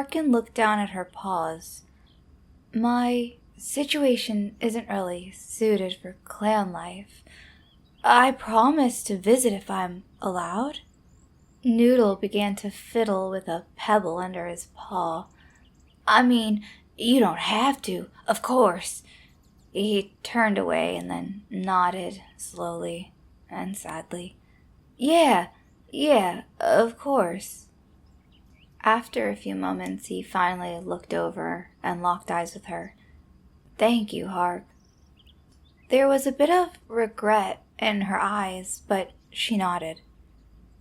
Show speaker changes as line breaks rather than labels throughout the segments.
Harkin looked down at her paws. My situation isn't really suited for clan life. I promise to visit if I'm allowed. Noodle began to fiddle with a pebble under his paw. I mean, you don't have to, of course. He turned away and then nodded slowly and sadly. Yeah, of course. After a few moments, he finally looked over and locked eyes with her. Thank you, Hark. There was a bit of regret in her eyes, but she nodded.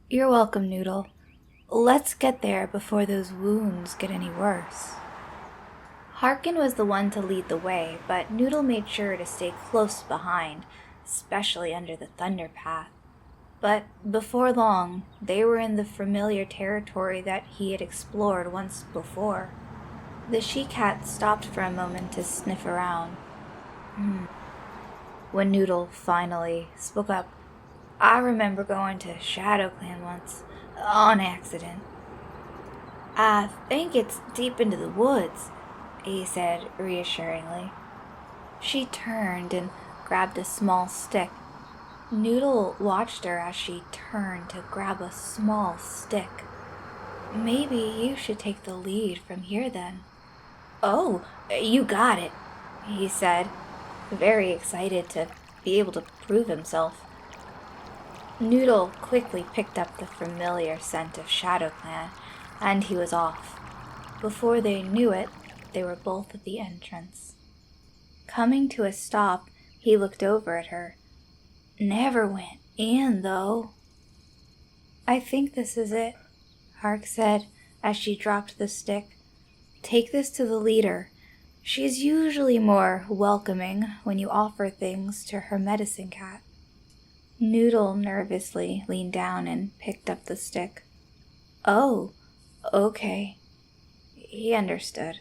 You're welcome, Noodle. Let's get there before those wounds get any worse. Harkin was the one to lead the way, but Noodle made sure to stay close behind, especially under the thunder path. But before long, they were in the familiar territory that he had explored once before. The she-cat stopped for a moment to sniff around. When Noodle finally spoke up, I remember going to ShadowClan once, on accident. I think it's deep into the woods, he said reassuringly. She turned and grabbed a small stick. Noodle watched her as she turned to grab a small stick. Maybe you should take the lead from here then. Oh, you got it, he said, very excited to be able to prove himself. Noodle quickly picked up the familiar scent of ShadowClan, and he was off. Before they knew it, they were both at the entrance. Coming to a stop, he looked over at her. Never went in, though. I think this is it, Hark said as she dropped the stick. Take this to the leader. She's usually more welcoming when you offer things to her medicine cat. Noodle nervously leaned down and picked up the stick. Oh, okay. He understood.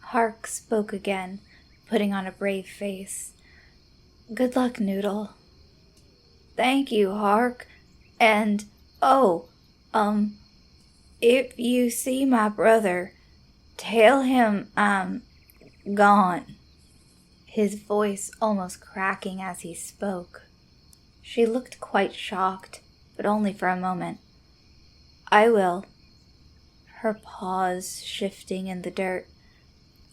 Hark spoke again, putting on a brave face. Good luck, Noodle. Thank you, Hark. And, if you see my brother, tell him I'm gone. His voice almost cracking as he spoke. She looked quite shocked, but only for a moment. I will. Her paws shifting in the dirt.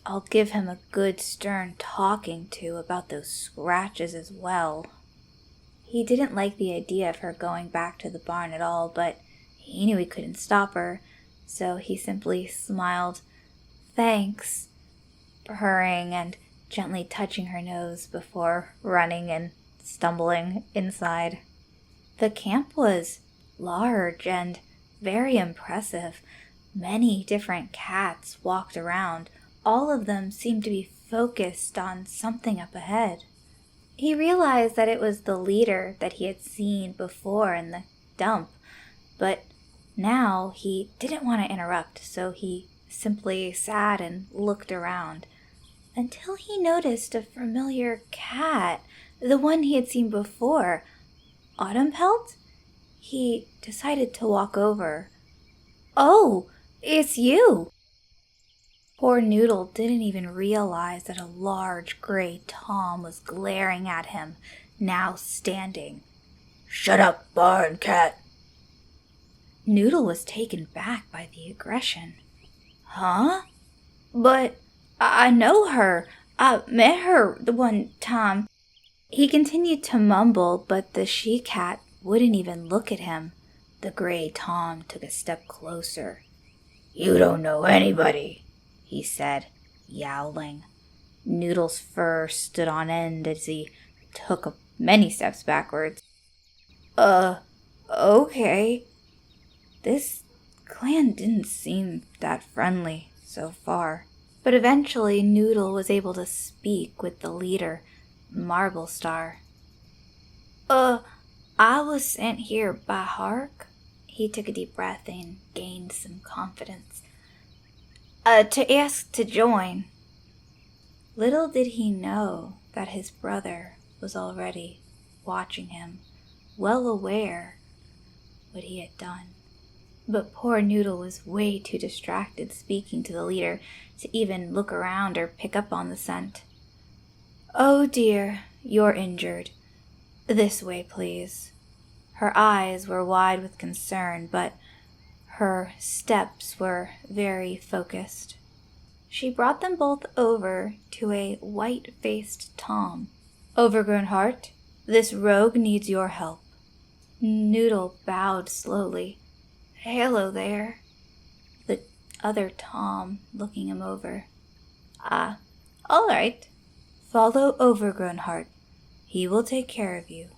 I'll give him a good stern talking to about those scratches as well. He didn't like the idea of her going back to the barn at all, but he knew he couldn't stop her, so he simply smiled. Thanks, purring and gently touching her nose before running and stumbling inside. The camp was large and very impressive. Many different cats walked around. All of them seemed to be focused on something up ahead. He realized that it was the leader that he had seen before in the dump, but now he didn't want to interrupt, so he simply sat and looked around until he noticed a familiar cat, the one he had seen before. Autumn Pelt? He decided to walk over. Oh, it's you! Poor Noodle didn't even realize that a large gray Tom was glaring at him, now standing. Shut up, barn cat! Noodle was taken back by the aggression. Huh? But I know her. I met her the one time. He continued to mumble, but the she-cat wouldn't even look at him. The gray Tom took a step closer. You don't know anybody, he said, yowling. Noodle's fur stood on end as he took many steps backwards. Okay. This clan didn't seem that friendly so far. But eventually Noodle was able to speak with the leader, Marble Star. I was sent here by Hark. He took a deep breath and gained some confidence. To ask to join. Little did he know that his brother was already watching him, well aware what he had done. But poor Noodle was way too distracted speaking to the leader to even look around or pick up on the scent. "Oh dear, you're injured. This way, please." Her eyes were wide with concern, but her steps were very focused. She brought them both over to a white-faced Tom. "Overgrown Heart, this rogue needs your help." Noodle bowed slowly. "Hello there." The other Tom looking him over. "Ah, all right. Follow Overgrown Heart. He will take care of you,"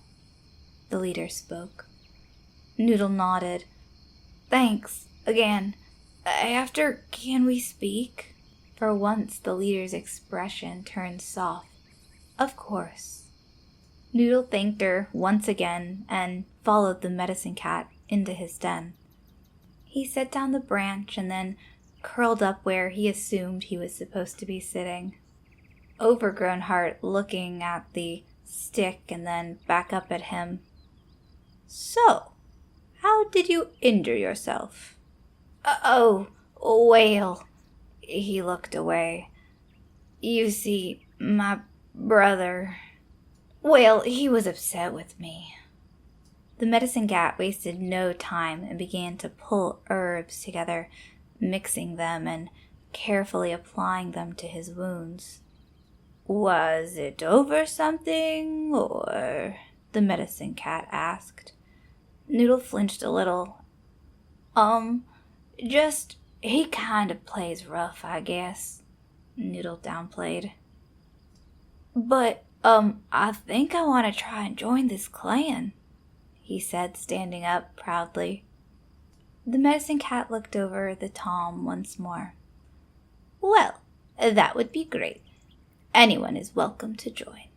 the leader spoke. Noodle nodded. "Thanks, again. After, can we speak?" For once the leader's expression turned soft. "Of course." Noodle thanked her once again and followed the medicine cat into his den. He set down the branch and then curled up where he assumed he was supposed to be sitting. Overgrown Heart looking at the stick and then back up at him. "So, how did you injure yourself?" "Oh, well," he looked away. "You see, my brother, well, he was upset with me." The medicine cat wasted no time and began to pull herbs together, mixing them and carefully applying them to his wounds. "Was it over something, or?" the medicine cat asked. Noodle flinched a little. Just, he kind of plays rough, I guess," Noodle downplayed. "But, I think I want to try and join this clan," he said, standing up proudly. The medicine cat looked over the Tom once more. "Well, that would be great. Anyone is welcome to join."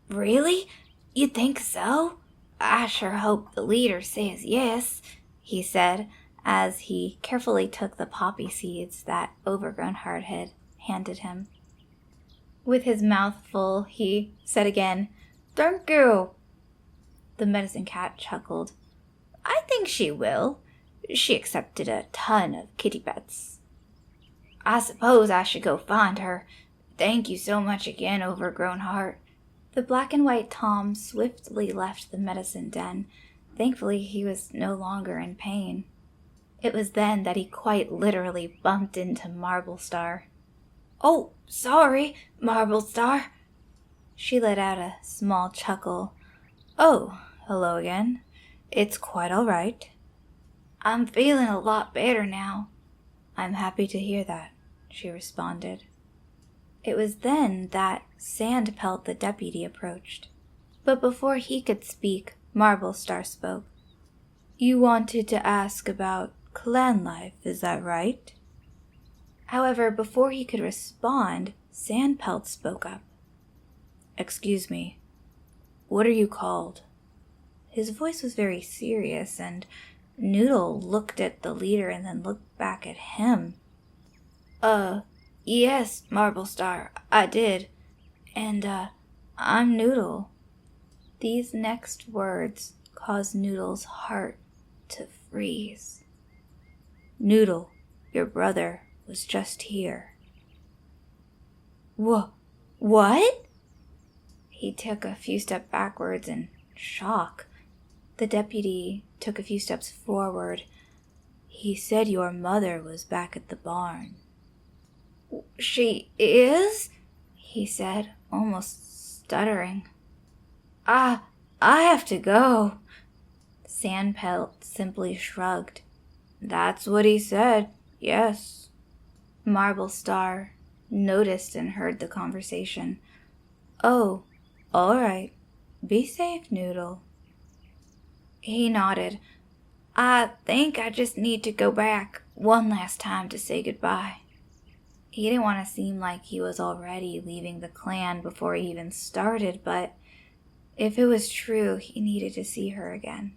"Really? You think so? I sure hope the leader says yes," he said, as he carefully took the poppy seeds that Overgrown Heart had handed him. With his mouth full, he said again, "Thank you." The medicine cat chuckled. "I think she will. She accepted a ton of kitty pets." "I suppose I should go find her. Thank you so much again, Overgrown Heart." The black and white Tom swiftly left the medicine den. Thankfully, he was no longer in pain. It was then that he quite literally bumped into Marblestar. "Oh, sorry, Marblestar." She let out a small chuckle. "Oh, hello again. It's quite all right." "I'm feeling a lot better now." "I'm happy to hear that," she responded. It was then that Sandpelt the deputy approached. But before he could speak, Marblestar spoke. "You wanted to ask about clan life, is that right?" However, before he could respond, Sandpelt spoke up. "Excuse me, what are you called?" His voice was very serious, and Noodle looked at the leader and then looked back at him. Yes, Marblestar, I did. And, I'm Noodle." These next words caused Noodle's heart to freeze. "Noodle, your brother was just here." What? He took a few steps backwards in shock. The deputy took a few steps forward. "He said your mother was back at the barn." "She is?" he said, almost stuttering. I have to go." Sandpelt simply shrugged. "That's what he said, yes." Marblestar noticed and heard the conversation. "Oh, all right. Be safe, Noodle." He nodded. "I think I just need to go back one last time to say goodbye." He didn't want to seem like he was already leaving the clan before he even started, but if it was true, he needed to see her again.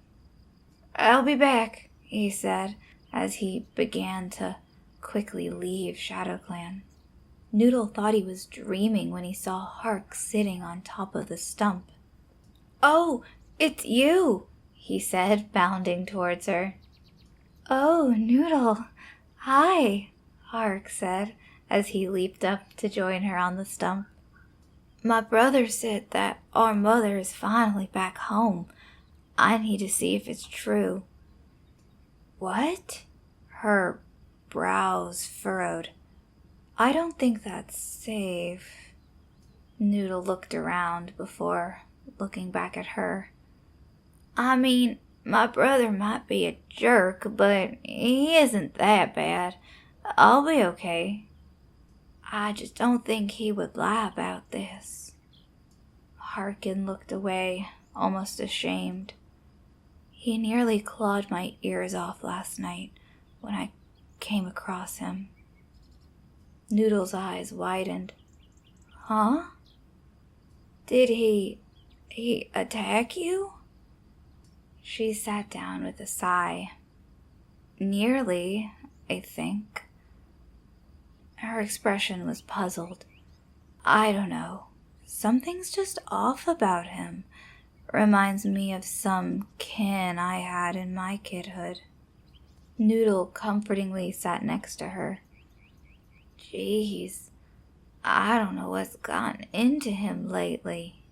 "I'll be back," he said, as he began to quickly leave ShadowClan. Noodle thought he was dreaming when he saw Hark sitting on top of the stump. "Oh, it's you," he said, bounding towards her. Oh, Noodle. Hi, Hark said as he leaped up to join her on the stump. My brother said that our mother is finally back home. I need to see if it's true. What? Her brows furrowed. I don't think that's safe. Noodle looked around before looking back at her. I mean, my brother might be a jerk, but he isn't that bad. I'll be okay. I just don't think he would lie about this. Harkin looked away, almost ashamed. He nearly clawed my ears off last night when I came across him. Noodle's eyes widened. Huh? Did he attack you? She sat down with a sigh. Nearly, I think. Her expression was puzzled. I don't know. Something's just off about him. Reminds me of some kin I had in my kidhood. Noodle comfortingly sat next to her. Jeez, I don't know what's gotten into him lately.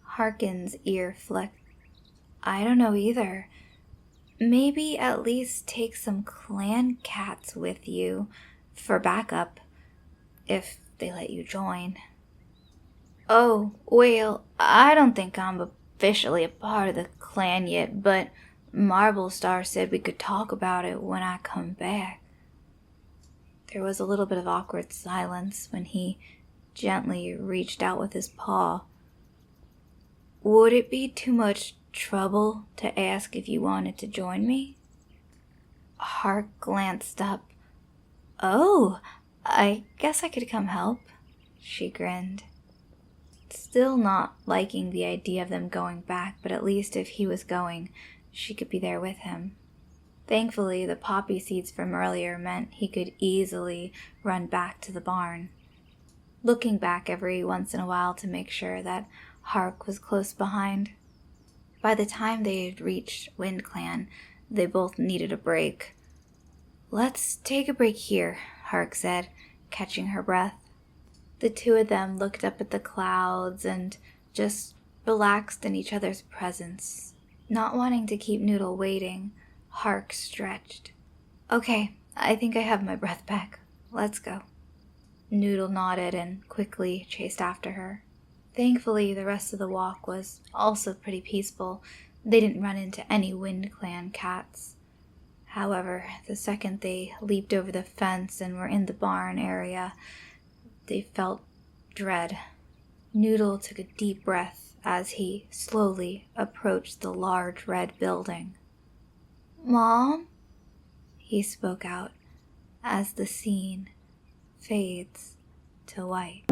Harkin's ear flicked. I don't know either. Maybe at least take some clan cats with you for backup, if they let you join. Oh, well, I don't think I'm officially a part of the clan yet, but Marblestar said we could talk about it when I come back. There was a little bit of awkward silence when he gently reached out with his paw. Would it be too much trouble to ask if you wanted to join me? Hark glanced up. Oh, I guess I could come help, she grinned. Still not liking the idea of them going back, but at least if he was going, she could be there with him. Thankfully, the poppy seeds from earlier meant he could easily run back to the barn, looking back every once in a while to make sure that Hark was close behind. By the time they had reached WindClan, they both needed a break. Let's take a break here, Hark said, catching her breath. The two of them looked up at the clouds and just relaxed in each other's presence. Not wanting to keep Noodle waiting, Hark stretched. Okay, I think I have my breath back. Let's go. Noodle nodded and quickly chased after her. Thankfully, the rest of the walk was also pretty peaceful. They didn't run into any WindClan cats. However, the second they leaped over the fence and were in the barn area, they felt dread. Noodle took a deep breath as he slowly approached the large red building. Mom? He spoke out as the scene fades to white.